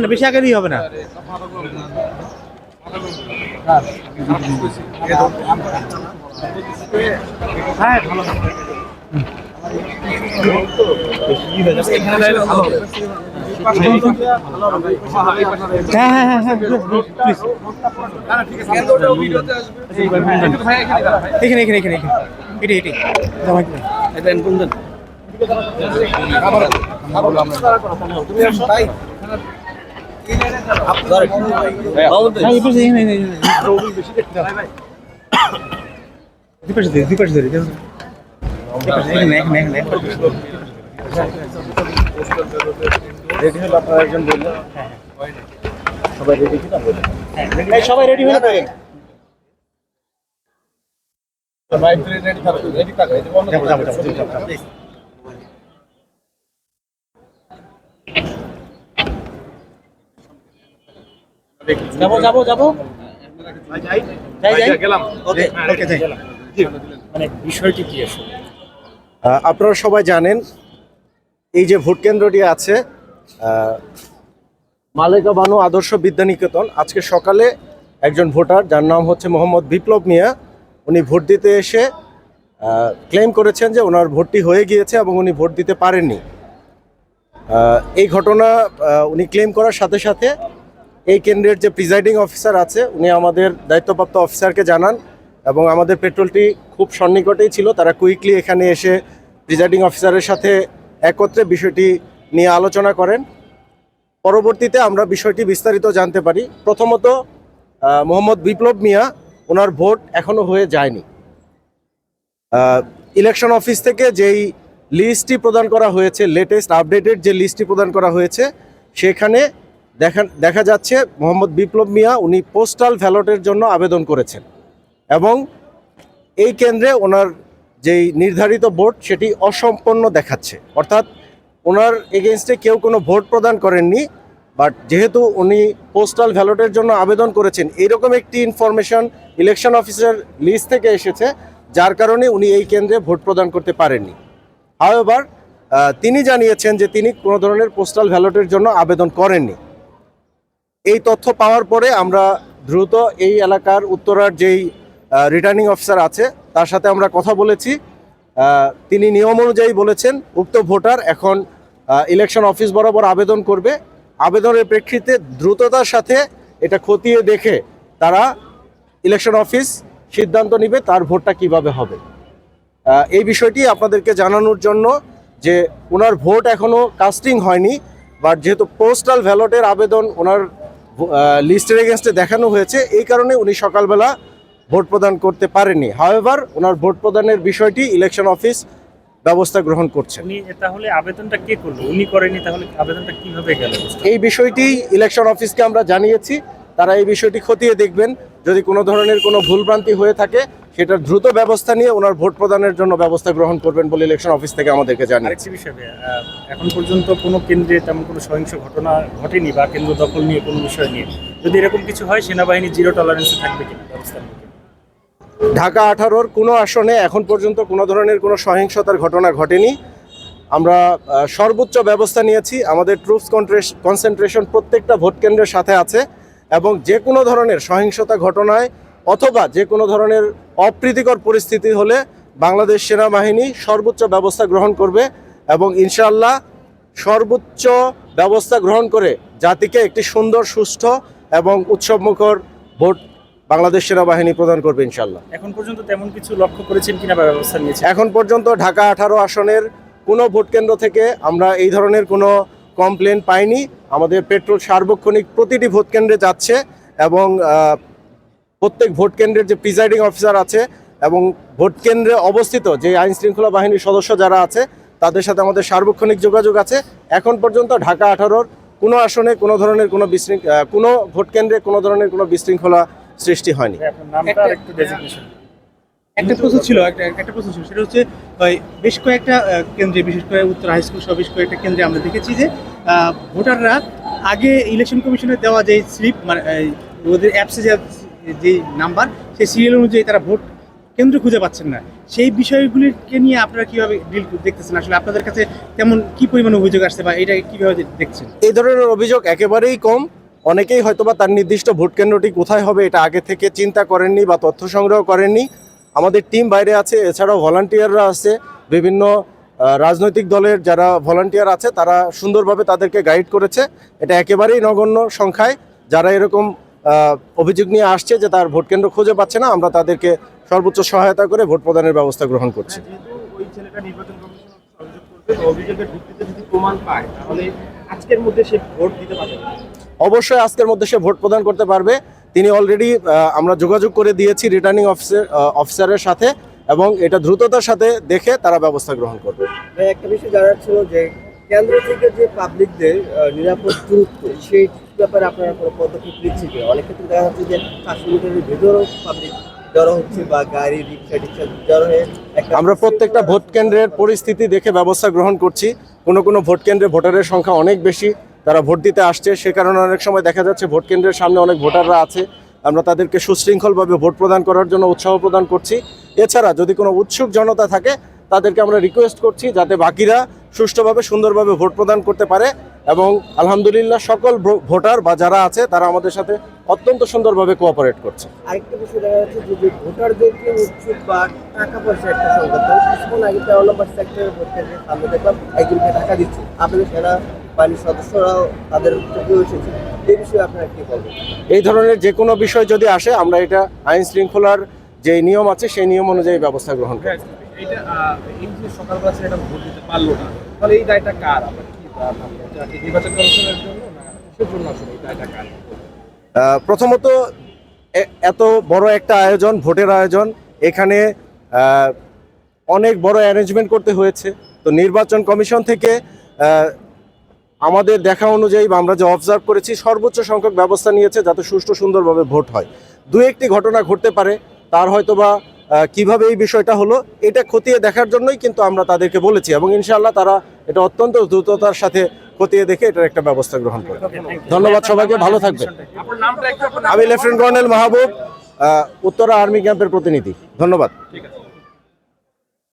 বেশি আগেরই হবে না। সবাই রেডি হয়ে থাকে। যাবো মানে বিষয়টি কি আসলে আপনারা সবাই জানেন এই যে ভোট কেন্দ্রটি আছে মালেকা বানু আদর্শ বিদ্যানিকেতন, আজকে সকালে একজন ভোটার যার নাম হচ্ছে মোহাম্মদ বিপ্লব মিয়া, উনি ভোট দিতে এসে ক্লেম করেছেন যে ওনার ভোটটি হয়ে গিয়েছে এবং উনি ভোট দিতে পারেননি। এই ঘটনা উনি ক্লেম করার সাথে সাথে এই কেন্দ্রের যে প্রিজাইডিং অফিসার আছে উনি আমাদের দায়িত্বপ্রাপ্ত অফিসারকে জানান এবং আমাদের পেট্রোলটি খুব সন্নিকটেই ছিল, তারা কুইকলি এখানে এসে প্রিজাইডিং অফিসারের সাথে একত্রে বিষয়টি নিয়ে আলোচনা করেন। পরবর্তীতে আমরা বিষয়টি বিস্তারিত জানতে পারি। প্রথমত মোহাম্মদ বিপ্লব মিয়া, ওনার ভোট এখনও হয়ে যায়নি। ইলেকশন অফিস থেকে যেই লিস্টটি প্রদান করা হয়েছে, লেটেস্ট আপডেটেড যে লিস্টটি প্রদান করা হয়েছে, সেখানে দেখা যাচ্ছে মোহাম্মদ বিপ্লব মিয়া উনি পোস্টাল ব্যালটের জন্য আবেদন করেছেন এবং এই কেন্দ্রে ওনার যেই নির্ধারিত ভোট সেটি অসম্পন্ন দেখাচ্ছে, অর্থাৎ ওনার এগেনস্টে কেউ কোনো ভোট প্রদান করেননি। বাট যেহেতু উনি পোস্টাল ব্যালটের জন্য আবেদন করেছেন, এইরকম একটি ইনফরমেশন ইলেকশন অফিসার লিস্ট থেকে এসেছে, যার কারণে উনি এই কেন্দ্রে ভোট প্রদান করতে পারেননি। হাওয়েভার তিনি জানিয়েছেন যে তিনি কোনো ধরনের পোস্টাল ব্যালটের জন্য আবেদন করেননি। এই তথ্য পাওয়ার পরে আমরা দ্রুত এই এলাকার উত্তরার যেই রিটার্নিং অফিসার আছে তার সাথে আমরা কথা বলেছি। তিনি নিয়ম অনুযায়ী বলেছেন উক্ত ভোটার এখন ইলেকশন অফিস বরাবর আবেদন করবে। আবেদনের প্রেক্ষিতে দ্রুততার সাথে এটা খতিয়ে দেখে তারা ইলেকশন অফিস সিদ্ধান্ত নেবে তার ভোটটা কিভাবে হবে। এই বিষয়টি আপনাদেরকে জানানোর জন্য যে ওনার ভোট এখনও কাস্টিং হয়নি, বাট যেহেতু পোস্টাল ব্যালটের আবেদন ওনার লিস্টের এগেনস্টে দেখানো হয়েছে, এই কারণে উনি সকালবেলা ভোট প্রদান করতে পারেননি। হাওয়েভার ওনার ভোট প্রদানের বিষয়টি ইলেকশন অফিস ব্যবস্থা গ্রহণ করছে। তাহলে আবেদনটা কে করলো? উনি করেনি, তাহলে আবেদনটা কিভাবে গেল? এই বিষয়টি ইলেকশন অফিসকে আমরা জানিয়েছি, তারা এই বিষয়টি খতিয়ে দেখবেন। যদি কোনো ধরনের কোনো ভুলভ্রান্তি হয়ে থাকে সেটার দ্রুত ব্যবস্থা নিয়ে ওনার ভোট প্রদানের জন্য ব্যবস্থা গ্রহণ করবেন বলে ইলেকশন অফিস থেকে আমাদেরকে জানিয়েছে। এখন পর্যন্ত কোনো কেন্দ্রে তেমন কোনো সহিংস ঘটনা ঘটেনি বা কেন্দ্র দখল নিয়ে কোনো বিষয় নিয়ে, যদি এরকম কিছু হয় সেনাবাহিনী জিরো টলারেন্সে থাকবে কিনা ব্যবস্থা? ঢাকা 18-র কোনো আসনে এখন পর্যন্ত কোনো ধরনের কোনো সহিংসতার ঘটনা ঘটেনি। আমরা সর্বোচ্চ ব্যবস্থা নিয়েছি, আমাদের ট্রুপস কনসেন্ট্রেশন প্রত্যেকটা ভোট কেন্দ্রের সাথে আছে এবং যে কোনো ধরনের সহিংসতা ঘটনায় অথবা যে কোনো ধরনের অপ্রীতিকর পরিস্থিতি হলে বাংলাদেশ সেনাবাহিনী সর্বোচ্চ ব্যবস্থা গ্রহণ করবে এবং ইনশাআল্লাহ সর্বোচ্চ ব্যবস্থা গ্রহণ করে জাতিকে একটি সুন্দর, সুষ্ঠু এবং উৎসবমুখর ভোট বাংলাদেশ সেনাবাহিনী প্রদান করবে ইনশাআল্লাহ। এখন পর্যন্ত তেমন কিছু লক্ষ্য করেছেন কিনা বা ব্যবস্থা নিয়েছেন? এখন পর্যন্ত ঢাকা 18 আসনের কোনো ভোট কেন্দ্র থেকে আমরা এই ধরনের কোনো কমপ্লেন পাইনি। আমাদের পেট্রোল সার্বক্ষণিক প্রতিটি ভোট কেন্দ্রে যাচ্ছে এবং প্রত্যেক ভোট কেন্দ্রের যে প্রিজাইডিং অফিসার আছে এবং ভোট কেন্দ্রে অবস্থিত যে আইন শৃঙ্খলা বাহিনীর সদস্য যারা আছে তাদের সাথে আমাদের সার্বক্ষণিক যোগাযোগ আছে। এখন পর্যন্ত ঢাকা 18-র কোনো আসনে কোনো ধরনের কোনো ভোট কেন্দ্রে কোনো ধরনের কোনো বিশৃঙ্খলা সৃষ্টি হয়নি। একটা প্রশ্ন ছিল একটা প্রশ্ন ছিল, সেটা হচ্ছে ওই বেশ কয়েকটা কেন্দ্রে, বিশেষ করে উত্তর হাই স্কুল সহ বেশ কয়েকটা কেন্দ্রে আমরা দেখেছি যে ভোটাররা আগে ইলেকশন কমিশনের দেওয়া যে স্লিপ, মানে ওদের অ্যাপসে যে নাম্বার, সেই সিরিয়াল অনুযায়ী তারা ভোট কেন্দ্র খুঁজে পাচ্ছেন না। সেই বিষয়গুলিকে নিয়ে আপনারা কিভাবে ডিল দেখতেছেন? আসলে আপনাদের কাছে তেমন কি পরিমাণ অভিযোগ আসছে বা এটা কিভাবে দেখছেন? এই ধরনের অভিযোগ একেবারেই কম। অনেকেই হয়তোবা তার নির্দিষ্ট ভোট কেন্দ্রটি কোথায় হবে এটা আগে থেকে চিন্তা করেননি বা তথ্য সংগ্রহ করেননি। আমাদের টিম বাইরে আছে, এছাড়াও ভলান্টিয়াররা আছে, বিভিন্ন রাজনৈতিক দলের যারা ভলান্টিয়ার আছে তারা সুন্দরভাবে তাদেরকে গাইড করেছে। এটা একেবারেই নগণ্য সংখ্যায় যারা এরকম অভিযোগ নিয়ে আসছে যে তার ভোট কেন্দ্র খুঁজে পাচ্ছে না, আমরা তাদেরকে সর্বোচ্চ সহায়তা করে ভোট প্রদানের ব্যবস্থা গ্রহণ করছি। যেহেতু ওই ছেলেটা নির্বাচন কমিশন সংযোগ করবে, তো অভিযোগের ভিত্তিতে যদি প্রমাণ পায় তাহলে আজকের মধ্যে সে ভোট দিতে পারবে। অবশ্যই আজকের মধ্যে সে ভোট প্রদান করতে পারবে। তিনি অলরেডি আমরা যোগাযোগ করে দিয়েছি রিটার্নিং অফিসারের সাথে, এবং এটা দ্রুততার সাথে দেখে তারা ব্যবস্থা গ্রহণ করবে। একটা বিষয় জানার ছিল যে কেন্দ্র থেকে যে পাবলিকদের নিরাপদ দূরত্ব, সেই ব্যাপারে আপনারা কোনো পদক্ষেপ নিচ্ছেন কিনা? অনেক ক্ষেত্রে দেখা যাচ্ছে যে 500 মিটারের ভেতরেও পাবলিক জড়ো হচ্ছে বা গাড়ি রিক্সা জড়ো হয়ে আমরা প্রত্যেকটা ভোট কেন্দ্রের পরিস্থিতি দেখে ব্যবস্থা গ্রহণ করছি। কোনো কোনো ভোট কেন্দ্রে ভোটারের সংখ্যা অনেক বেশি, তারা ভোট দিতে আসছে, সে কারণে অনেক সময় দেখা যাচ্ছে ভোট কেন্দ্রের সামনে অনেক ভোটাররা আছে, আমরা তাদেরকে সুশৃঙ্খলভাবে ভোট প্রদান করার জন্য উৎসাহ প্রদান করছি। এছাড়া যদি কোনো উৎসুক জনতা থাকে তাদেরকে আমরা রিকোয়েস্ট করছি যাতে বাকিরা সুষ্ঠুভাবে সুন্দরভাবে ভোট প্রদান করতে পারে, এবং আলহামদুলিল্লাহ সকল ভোটার বা যারা আছে তারা আমাদের সাথে অত্যন্ত সুন্দরভাবে কোঅপারেট করছে। আরেকটা বিষয় দেখা যাচ্ছে যে ভোটারদেরকে উৎসুক বা টাকা পয়সা একটা সংখ্যা, তো কিছুক্ষণ আগে 13 নম্বর সেক্টরের ভোট কেন্দ্রের সামনে দেখলাম একজনকে টাকা দিচ্ছে। আপনাদের সেনা বাহিনীর সদস্যরাও তাদের চোখেও এসেছে, এই বিষয়ে আপনারা কি বলবেন? এই ধরনের যে কোনো বিষয় যদি আসে আমরা এটা আইন শৃঙ্খলার যে নিয়ম আছে সেই নিয়ম অনুযায়ী ব্যবস্থা গ্রহণ করি। এইটা এই যে সকালবেলা ছেলেটা ভোট দিতে পারলো না, তাহলে এই দায়টা কার? আমরা কি ভাববো? এটা কি নির্বাচন কমিশনের জন্য না কিসের জন্য আসলে এই দায়টা কার? প্রথমত এত বড় একটা আয়োজন, ভোটের আয়োজন, এখানে অনেক বড় অ্যারেঞ্জমেন্ট করতে হয়েছে। তো নির্বাচন কমিশন থেকে আমাদের দেখা অনুযায়ী বা আমরা যে অবজার্ভ করেছি সর্বোচ্চ সংখ্যক ব্যবস্থা নিয়েছে যাতে সুষ্ঠু সুন্দরভাবে ভোট হয়। দু একটি ঘটনা ঘটতে পারে, তার হয়তোবা কিভাবে এই বিষয়টা হলো এটা খতিয়ে দেখার জন্যই কিন্তু আমরা তাদেরকে বলেছি, এবং ইনশাআল্লাহ তারা এটা অত্যন্ত দ্রুততার সাথে খতিয়ে দেখে এটার একটা ব্যবস্থা গ্রহণ করে। ধন্যবাদ সবাইকে, ভালো থাকবেন। আপনার নামটা একটু আমি লেফটেন্যান্ট কর্নেল মাহবুব, উত্তরা আর্মি ক্যাম্পের প্রতিনিধি। ধন্যবাদ। ঠিক আছে।